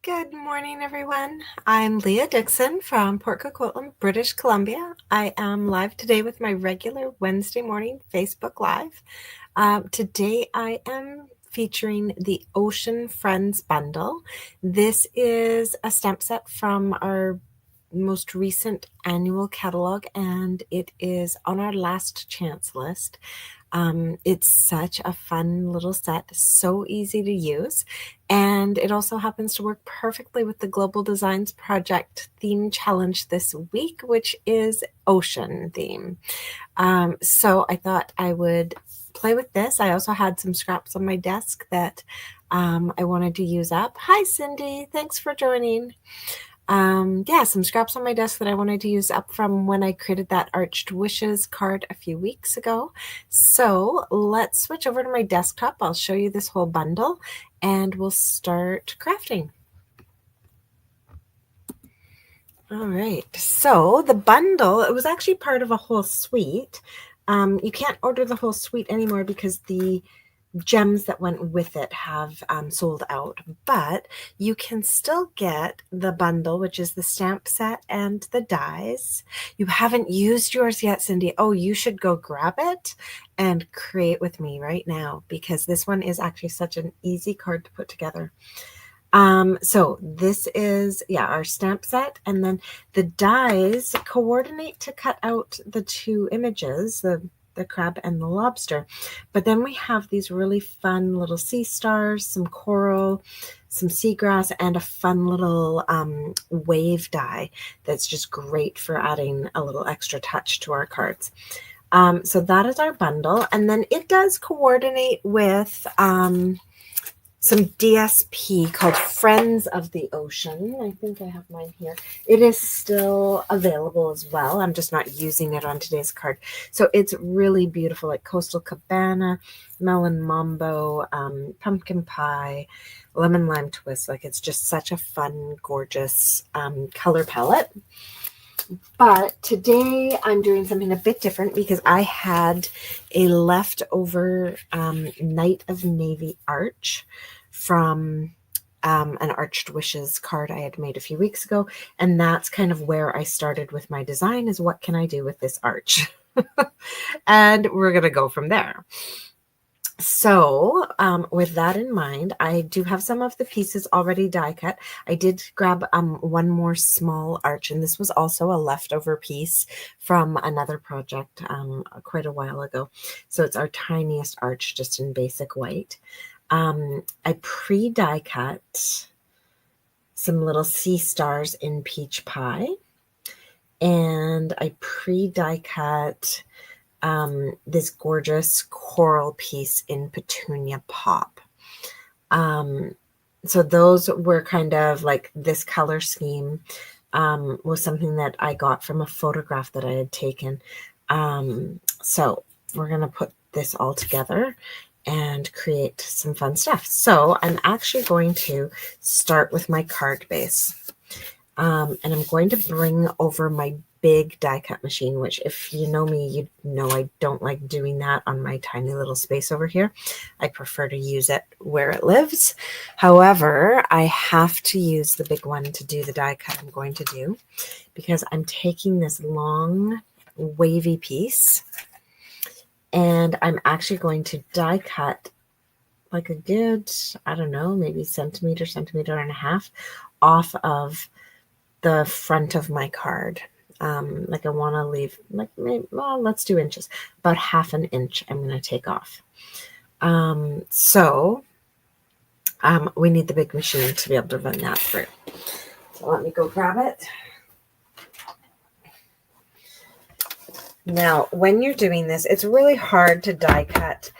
Good morning, everyone. I'm Leah Dixon from Port Coquitlam, British Columbia. I am live today with my regular Wednesday morning Facebook Live. Today I am featuring the Ocean Friends bundle. This is a stamp set from our most recent annual catalog, and it is on our last chance list. It's such a fun little set, so easy to use, and it also happens to work perfectly with the Global Designs Project theme challenge this week, which is ocean theme. So I thought I would play with this. I also had some scraps on my desk that I wanted to use up. Hi, Cindy. Thanks for joining. Some scraps on my desk that I wanted to use up from when I created that Arched Wishes card a few weeks ago. So let's switch over to my desktop. I'll show you this whole bundle and we'll start crafting. All right, so the bundle, it was actually part of a whole suite. You can't order the whole suite anymore because the gems that went with it have sold out, but you can still get the bundle, which is the stamp set and the dies. You haven't used yours yet, Cindy. Oh, you should go grab it and create with me right now, because this one is actually such an easy card to put together. So this is, our stamp set, and then the dies coordinate to cut out the two images, the crab and the lobster. But then we have these really fun little sea stars, some coral, some seagrass, and a fun little wave die that's just great for adding a little extra touch to our cards. So that is our bundle, and then it does coordinate with some DSP called Friends of the Ocean. I think I have mine here. It is still available as well. I'm just not using it on today's card. So it's really beautiful, like Coastal Cabana, Melon Mambo, Pumpkin Pie, Lemon Lime Twist. Like, it's just such a fun, gorgeous color palette. But today I'm doing something a bit different because I had a leftover Night of Navy arch from an Arched Wishes card I had made a few weeks ago. And that's kind of where I started with my design, is what can I do with this arch? And we're going to go from there. So with that in mind, I do have some of the pieces already die cut. I did grab one more small arch, and this was also a leftover piece from another project quite a while ago. So it's our tiniest arch, just in basic white. I pre-die cut some little sea stars in peach pie, and I pre-die cut this gorgeous coral piece in Petunia Pop. So those were kind of like, this color scheme was something that I got from a photograph that I had taken. So we're going to put this all together and create some fun stuff. So I'm actually going to start with my card base. And I'm going to bring over my big die cut machine, which, if you know me, you know I don't like doing that on my tiny little space over here. I prefer to use it where it lives. However, I have to use the big one to do the die cut I'm going to do, because I'm taking this long wavy piece and I'm actually going to die cut like a good, I don't know, maybe centimeter and a half off of the front of my card. Like, I want to leave, like, maybe, well, let's do inches. About half an inch I'm going to take off. So we need the big machine to be able to run that through. So let me go grab it. Now, when you're doing this, it's really hard to die cut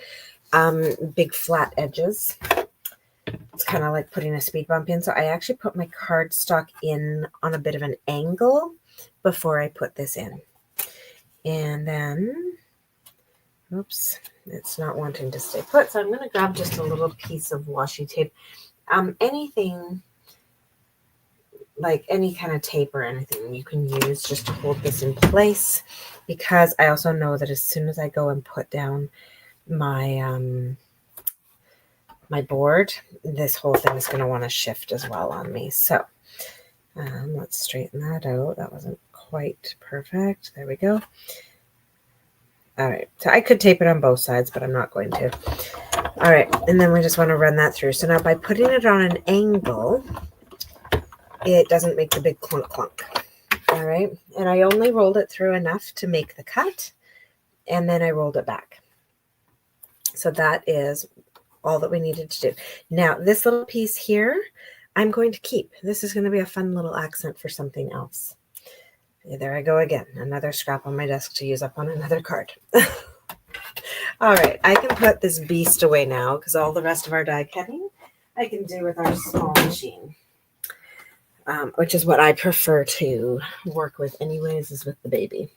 big flat edges. It's kind of like putting a speed bump in. So I actually put my cardstock in on a bit of an angle before I put this in. And then, oops, it's not wanting to stay put. So I'm going to grab just a little piece of washi tape. Anything, like any kind of tape or anything you can use just to hold this in place, because I also know that as soon as I go and put down my my board, this whole thing is going to want to shift as well on me. So let's straighten that out. That wasn't quite perfect. There we go. All right, so I could tape it on both sides, but I'm not going to. All right, and then we just want to run that through. So now by putting it on an angle, it doesn't make the big clunk clunk. All right, and I only rolled it through enough to make the cut, and then I rolled it back. So that is all that we needed to do. Now, this little piece here, I'm going to keep. This is going to be a fun little accent for something else. There I go again. Another scrap on my desk to use up on another card. All right, I can put this beast away now because all the rest of our die cutting I can do with our small machine, which is what I prefer to work with anyways, is with the baby.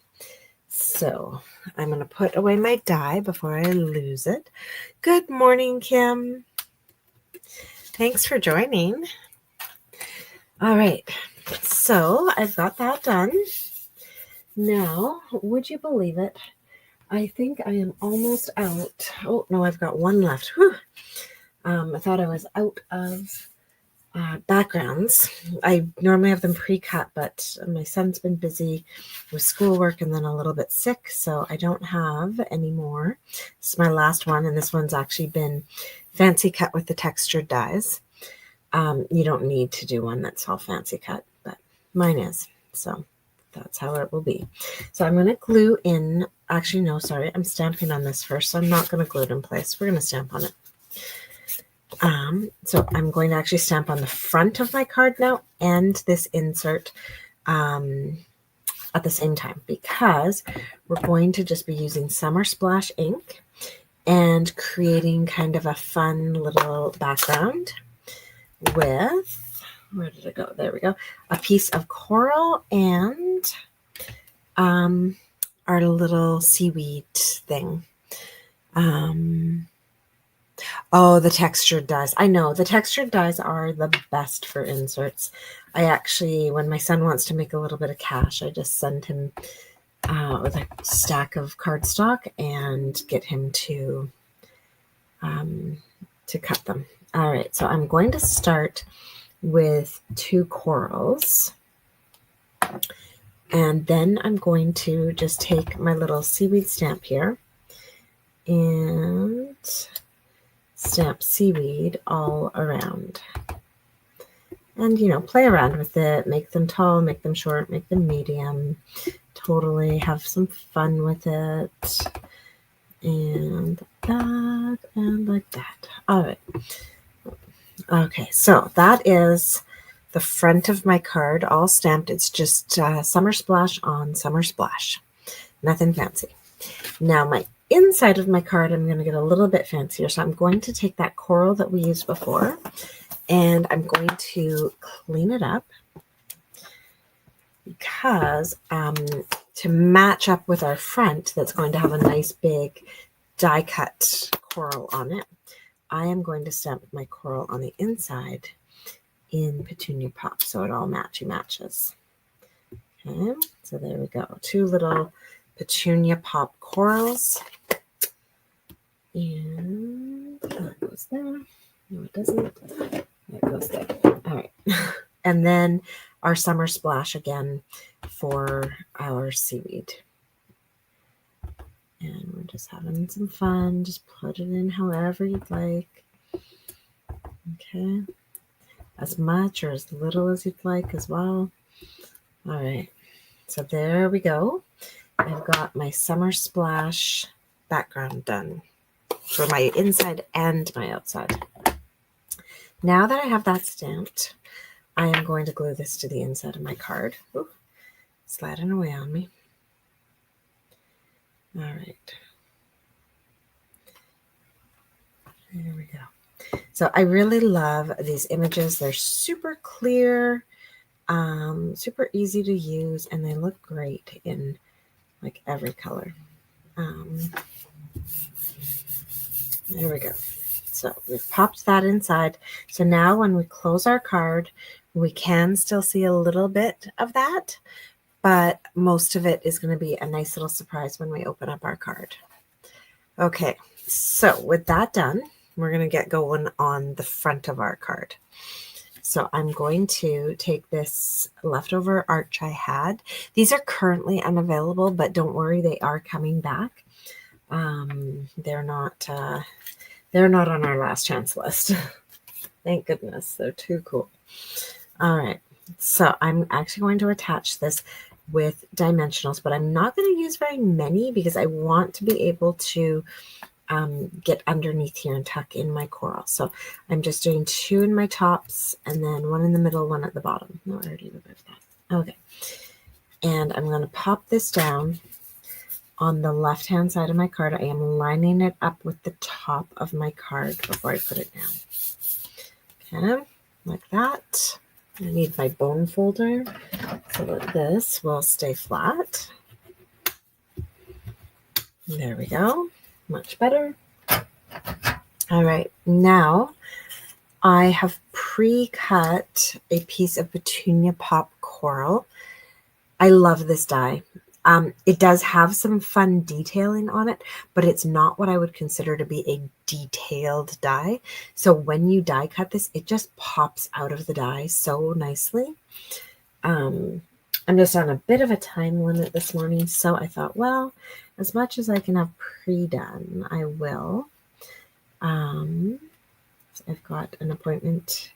So I'm going to put away my die before I lose it. Good morning, Kim. Thanks for joining. All right, so I've got that done. Now, would you believe it? I think I am almost out. Oh, no, I've got one left. Whew. I thought I was out of backgrounds. I normally have them pre-cut, but my son's been busy with schoolwork and then a little bit sick, so I don't have any more. This is my last one, and this one's actually been fancy cut with the textured dies. You don't need to do one that's all fancy cut, but mine is, so that's how it will be. So I'm going to glue in, actually no, sorry, I'm stamping on this first, so I'm not going to glue it in place. We're going to stamp on it. So I'm going to actually stamp on the front of my card now and this insert at the same time, because we're going to just be using Summer Splash ink and creating kind of a fun little background with, where did it go? There we go. A piece of coral and our little seaweed thing. Oh, the textured dies. I know the textured dies are the best for inserts. I actually, when my son wants to make a little bit of cash, I just send him with a stack of cardstock and get him to cut them. All right, so I'm going to start with 2 corals. And then I'm going to just take my little seaweed stamp here and stamp seaweed all around. And, you know, play around with it, make them tall, make them short, make them medium, totally have some fun with it. And that, and like that. All right. Okay, so that is the front of my card, all stamped. It's just Summer Splash on Summer Splash. Nothing fancy. Now my inside of my card, I'm going to get a little bit fancier. So I'm going to take that coral that we used before, and I'm going to clean it up because to match up with our front, that's going to have a nice big die cut coral on it, I am going to stamp my coral on the inside in Petunia Pop, so it all matches. Okay, so there we go. 2 little Petunia Pop corals. And that goes there. No, it doesn't. That goes there. All right. And then our Summer Splash again for our seaweed. And we're just having some fun. Just put it in however you'd like. Okay. As much or as little as you'd like as well. All right. So there we go. I've got my Summer Splash background done for my inside and my outside. Now that I have that stamped, I am going to glue this to the inside of my card. Ooh, sliding away on me. All right. There we go. So I really love these images. They're super clear, super easy to use, and they look great in like every color. There we go. So we've popped that inside. So now when we close our card, we can still see a little bit of that, but most of it is going to be a nice little surprise when we open up our card. Okay, so with that done, we're going to get going on the front of our card. So I'm going to take this leftover arch I had. These are currently unavailable, but don't worry, they are coming back. They're not on our last chance list. Thank goodness, they're too cool. All right, so I'm actually going to attach this with dimensionals, but I'm not going to use very many because I want to be able to get underneath here and tuck in my coral. So I'm just doing 2 in my tops and then 1 in the middle, 1 at the bottom. No, I already removed that. Okay. And I'm going to pop this down on the left-hand side of my card. I am lining it up with the top of my card before I put it down. Okay, like that. I need my bone folder so that this will stay flat. There we go. Much better. All right, now I have pre-cut a piece of Petunia Pop coral. I love this die. It does have some fun detailing on it, but it's not what I would consider to be a detailed die. So when you die cut this, it just pops out of the die so nicely. I'm just on a bit of a time limit this morning, so I thought, well, as much as I can have pre-done, I will. So I've got an appointment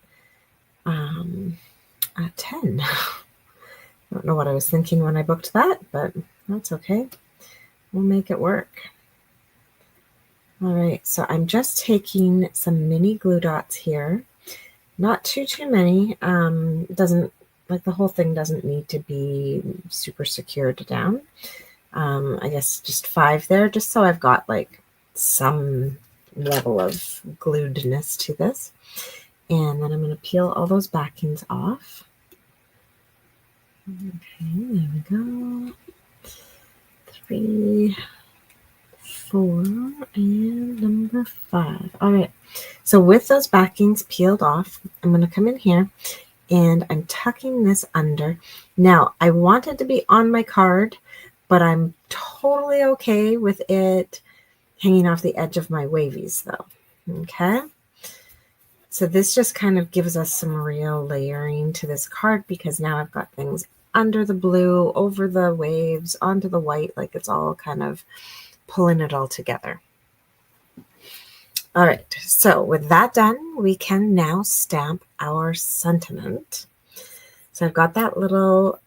at 10. I don't know what I was thinking when I booked that, but that's okay. We'll make it work. All right, so I'm just taking some mini glue dots here. Not too many. Doesn't, like, the whole thing doesn't need to be super secured down. I guess just 5 there, just so I've got like some level of gluedness to this. And then I'm going to peel all those backings off. Okay, there we go. 3, 4, and number 5. All right, so with those backings peeled off, I'm going to come in here and I'm tucking this under. Now, I want it to be on my card, but I'm totally okay with it hanging off the edge of my wavies though. Okay. So this just kind of gives us some real layering to this card because now I've got things under the blue, over the waves, onto the white, like it's all kind of pulling it all together. All right, so with that done, we can now stamp our sentiment. So I've got that little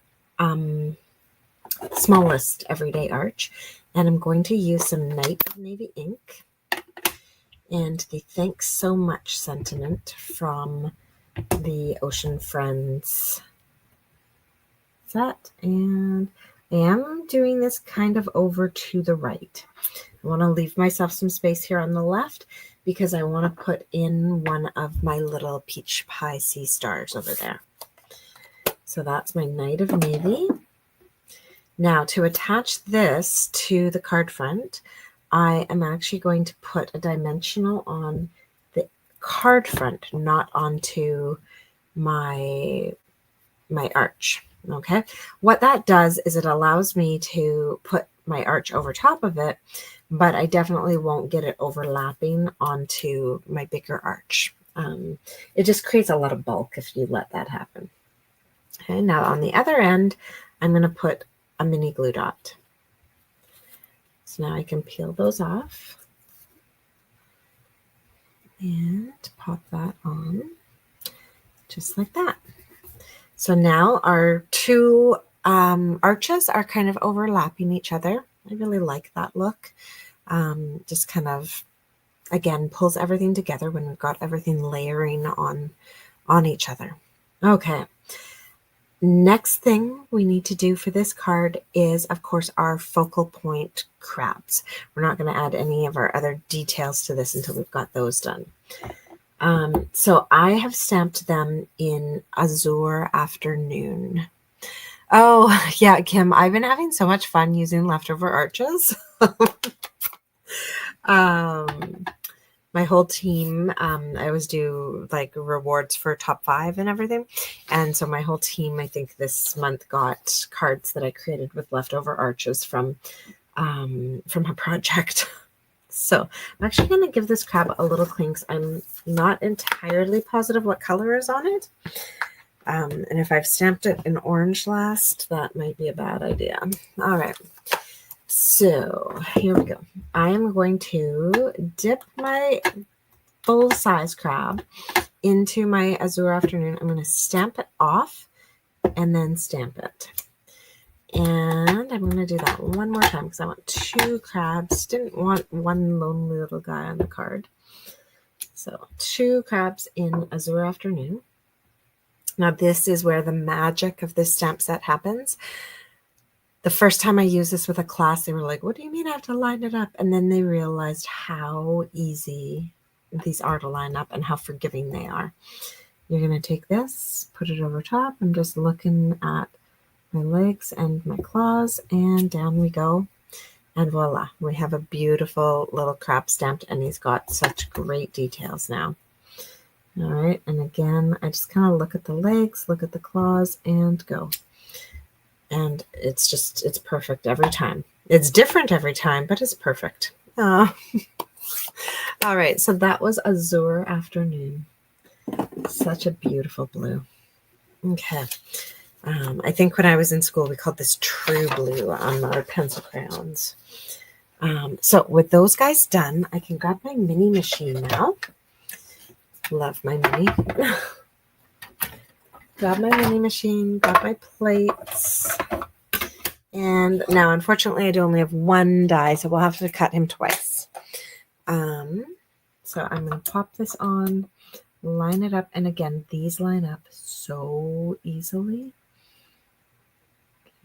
smallest everyday arch, and I'm going to use some Night of Navy ink and the thanks so much sentiment from the Ocean Friends set. And I am doing this kind of over to the right. I want to leave myself some space here on the left because I want to put in one of my little peach pie sea stars over there. So that's my Night of Navy. Now to attach this to the card front, I am actually going to put a dimensional on the card front, not onto my arch. Okay, what that does is it allows me to put my arch over top of it, but I definitely won't get it overlapping onto my bigger arch. It just creates a lot of bulk if you let that happen. Okay, now on the other end, I'm going to put a mini glue dot. So now I can peel those off and pop that on just like that. So now our 2 arches are kind of overlapping each other. I really like that look. Just kind of, again, pulls everything together when we've got everything layering on each other. Okay. Next thing we need to do for this card is, of course, our focal point crabs. We're not going to add any of our other details to this until we've got those done. So I have stamped them in Azure Afternoon. Oh, yeah, Kim, I've been having so much fun using leftover arches. My whole team, I always do like rewards for top 5 and everything. And so my whole team, I think this month got cards that I created with leftover arches from a project. So I'm actually going to give this crab a little clean because I'm not entirely positive what color is on it. And if I've stamped it in orange last, that might be a bad idea. All right. So here we go. I am going to dip my full-size crab into my Azure Afternoon. I'm going to stamp it off and then stamp it. And I'm going to do that one more time because I want 2 crabs. Didn't want one lonely little guy on the card. So 2 crabs in Azure Afternoon. Now this is where the magic of this stamp set happens. The first time I used this with a class, they were like, what do you mean I have to line it up? And then they realized how easy these are to line up and how forgiving they are. You're going to take this, put it over top. I'm just looking at my legs and my claws, and down we go. And voila, we have a beautiful little crab stamped, and he's got such great details now. All right, and again, I just kind of look at the legs, look at the claws, and go. And it's perfect every time. It's different every time, but it's perfect. Oh. All right, so that was Azure Afternoon. Such a beautiful blue. Okay. I think when I was in school, we called this true blue on our pencil crayons. So with those guys done, I can grab my mini machine now. Love my mini. Grab my mini machine, grab my plates. And now, unfortunately, I do only have 1 die, so we'll have to cut him twice. So I'm going to pop this on, line it up. And again, these line up so easily.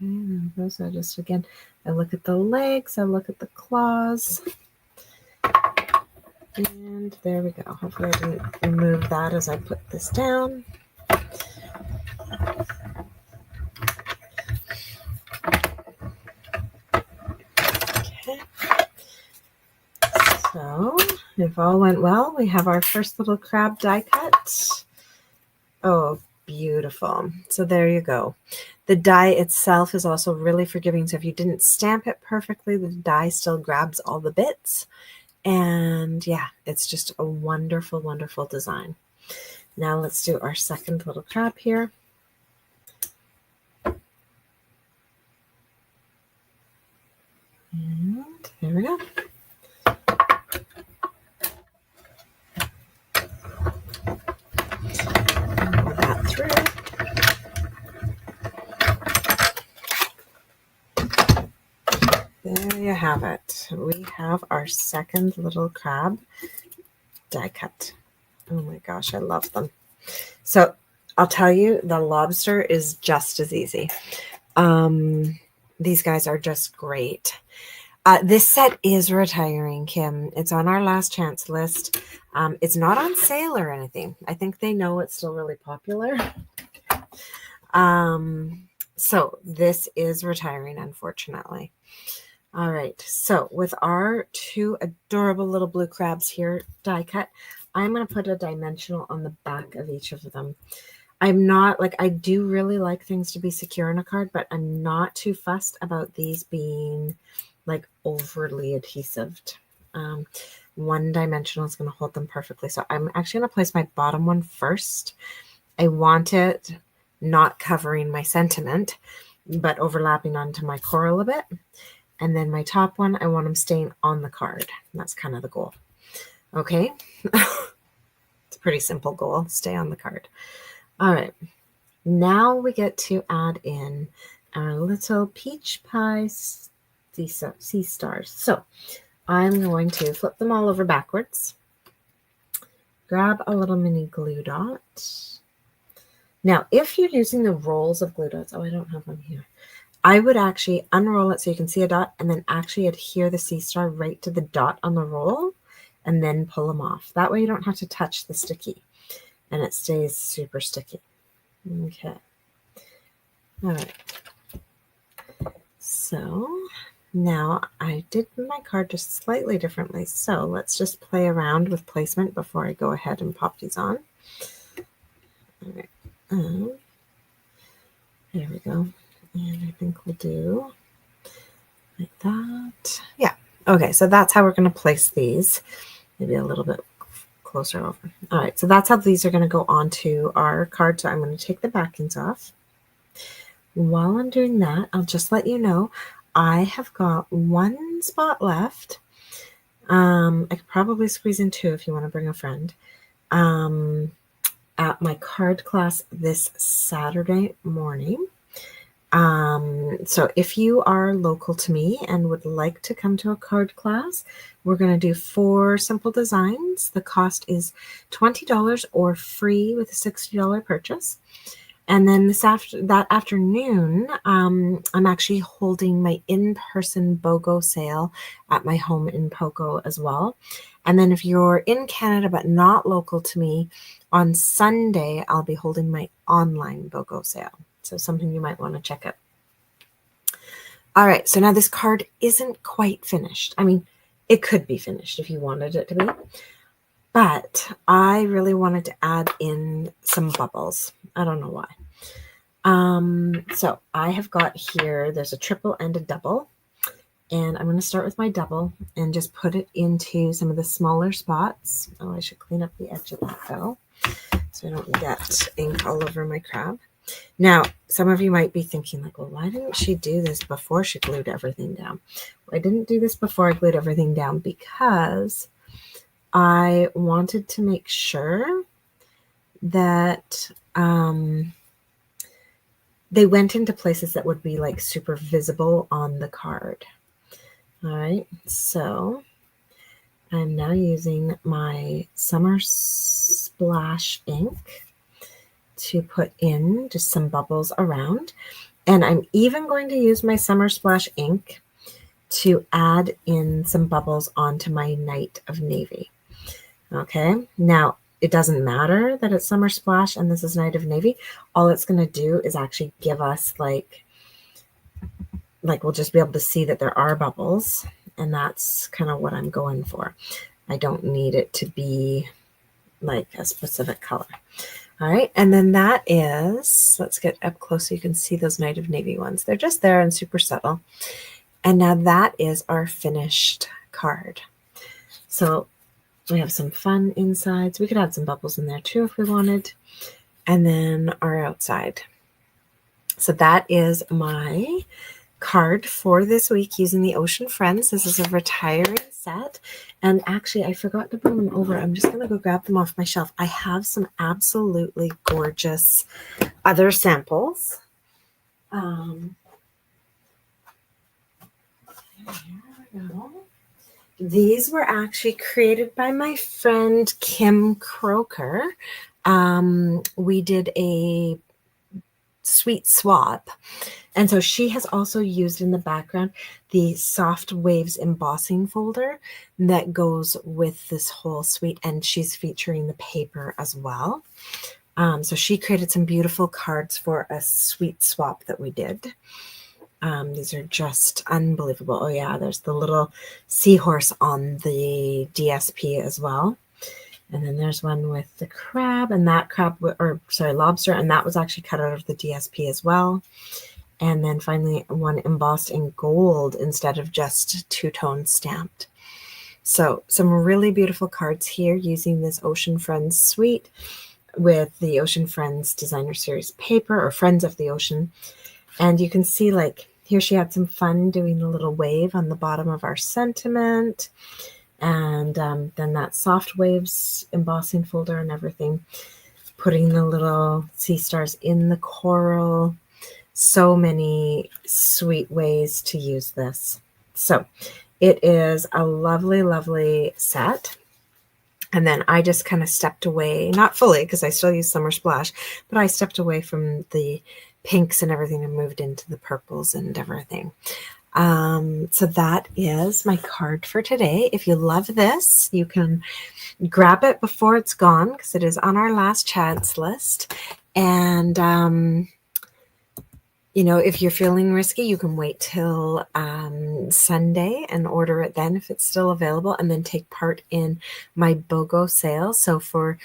Okay, so just again, I look at the legs, I look at the claws. And there we go. Hopefully I didn't remove that as I put this down. Okay. So if all went well, we have our first little crab die cut. Oh, beautiful. So there you go. The die itself is also really forgiving. So if you didn't stamp it perfectly, the die still grabs all the bits. And yeah, it's just a wonderful, wonderful design. Now let's do our second little crab here. And there we go. Roll that through. There you have it. We have our second little crab die cut. Oh my gosh, I love them. So I'll tell you, the lobster is just as easy. These guys are just great. This set is retiring, Kim. It's on our last chance list. It's not on sale or anything. I think they know it's still really popular. So this is retiring, unfortunately. All right, so with our 2 adorable little blue crabs here die cut, I'm going to put a dimensional on the back of each of them. I'm not like, I do really like things to be secure in a card, but I'm not too fussed about these being like overly adhesive. 1 dimensional is going to hold them perfectly. So I'm actually going to place my bottom one first. I want it not covering my sentiment, but overlapping onto my coral a bit. And then my top one, I want them staying on the card. That's kind of the goal. Okay. It's a pretty simple goal. Stay on the card. All right. Now we get to add in our little peach pie sea stars. So I'm going to flip them all over backwards. Grab a little mini glue dot. Now, if you're using the rolls of glue dots, oh, I don't have one here. I would actually unroll it so you can see a dot and then actually adhere the sea star right to the dot on the roll and then pull them off. That way you don't have to touch the sticky and it stays super sticky. Okay. All right. So now I did my card just slightly differently. So let's just play around with placement before I go ahead and pop these on. All right. There we go. And I think we'll do like that. Yeah, Okay, so that's how we're going to place these. Maybe a little bit closer over. All right, so that's how these are going to go onto our card. So I'm going to take the backings off. While I'm doing that, I'll just let you know I have got one spot left. I could probably squeeze in two if you want to bring a friend. At my card class this Saturday morning. So if you are local to me and would like to come to a card class, we're going to do 4 simple designs. The cost is $20 or free with a $60 purchase. And then that afternoon, I'm actually holding my in-person BOGO sale at my home in Poco as well. And then if you're in Canada but not local to me, on Sunday, I'll be holding my online BOGO sale. So something you might want to check out. All right, so now this card isn't quite finished. I mean, it could be finished if you wanted it to be. But I really wanted to add in some bubbles. I don't know why. So I have got here, there's a triple and a double. And I'm going to start with my double and just put it into some of the smaller spots. Oh, I should clean up the edge of that though, so I don't get ink all over my crab. Now, some of you might be thinking like, well, why didn't she do this before she glued everything down? Well, I didn't do this before I glued everything down because I wanted to make sure that they went into places that would be like super visible on the card. All right, so I'm now using my Summer Splash ink to put in just some bubbles around. And I'm even going to use my Summer Splash ink to add in some bubbles onto my Night of Navy. Okay, now it doesn't matter that it's Summer Splash and this is Night of Navy. All it's going to do is actually give us like we'll just be able to see that there are bubbles, and that's kind of what I'm going for. I don't need it to be like a specific color. All right, and then that is, let's get up close so you can see those Night of Navy ones. They're just there and super subtle. And now that is our finished card. So we have some fun insides. We could add some bubbles in there too if we wanted. And then our outside. So that is my card for this week using the Ocean Friends. This is a retiring set. And actually, I forgot to bring them over. I'm just going to go grab them off my shelf. I have some absolutely gorgeous other samples. Here we go. These were actually created by my friend Kim Croker. We did a sweet swap. And so she has also used in the background the Soft Waves embossing folder that goes with this whole suite, and she's featuring the paper as well. So she created some beautiful cards for a sweet swap that we did. These are just unbelievable. Oh yeah, there's the little seahorse on the DSP as well. And then there's one with the crab, and that lobster, and that was actually cut out of the DSP as well. And then finally one embossed in gold instead of just two-tone stamped. So some really beautiful cards here using this Ocean Friends suite with the Ocean Friends Designer Series paper, or Friends of the Ocean. And you can see like here she had some fun doing a little wave on the bottom of our sentiment. And then that Soft Waves embossing folder and everything, putting the little sea stars in the coral. So many sweet ways to use this. So it is a lovely, lovely set. And then I just kind of stepped away, not fully because I still use Summer Splash, but I stepped away from the pinks and everything and moved into the purples and everything. So that is my card for today. If you love this, you can grab it before it's gone because it is on our last chance list. And, you know, if you're feeling risky, you can wait till Sunday and order it then if it's still available, and then take part in my BOGO sale. So for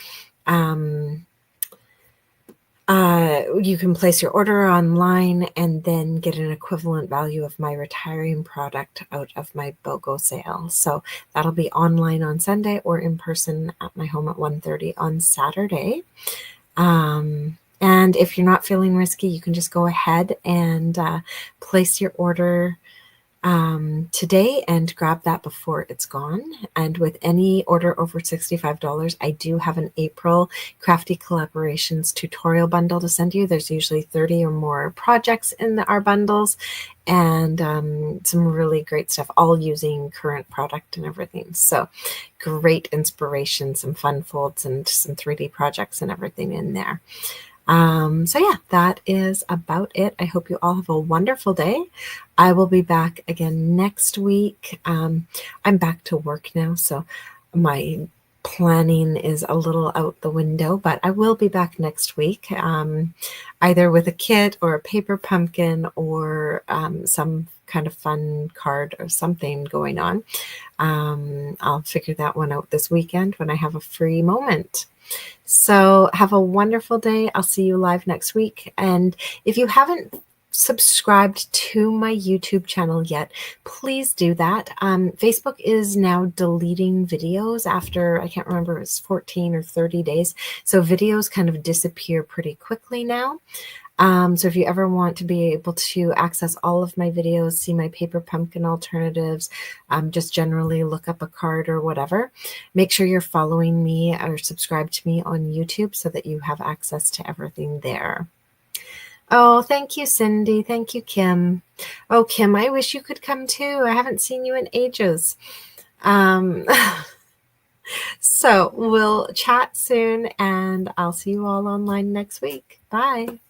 you can place your order online and then get an equivalent value of my retiring product out of my BOGO sale. So that'll be online on Sunday or in person at my home at 1:30 on Saturday. And if you're not feeling risky, you can just go ahead and place your order today and grab that before it's gone. And with any order over $65, I do have an April Crafty Collaborations tutorial bundle to send you. There's usually 30 or more projects in our bundles, and some really great stuff, all using current product and everything. So great inspiration, some fun folds and some 3D projects and everything in there. So yeah, that is about it. I hope you all have a wonderful day. I will be back again next week. I'm back to work now, so my planning is a little out the window, but I will be back next week, either with a kit or a paper pumpkin or some kind of fun card or something going on. I'll figure that one out this weekend when I have a free moment. So have a wonderful day. I'll see you live next week. And if you haven't subscribed to my YouTube channel yet, please do that. Facebook is now deleting videos after, I can't remember, it's 14 or 30 days. So videos kind of disappear pretty quickly now. So if you ever want to be able to access all of my videos, see my paper pumpkin alternatives, just generally look up a card or whatever, make sure you're following me or subscribe to me on YouTube so that you have access to everything there. Oh, thank you, Cindy. Thank you, Kim. Oh, Kim, I wish you could come too. I haven't seen you in ages. So we'll chat soon, and I'll see you all online next week. Bye.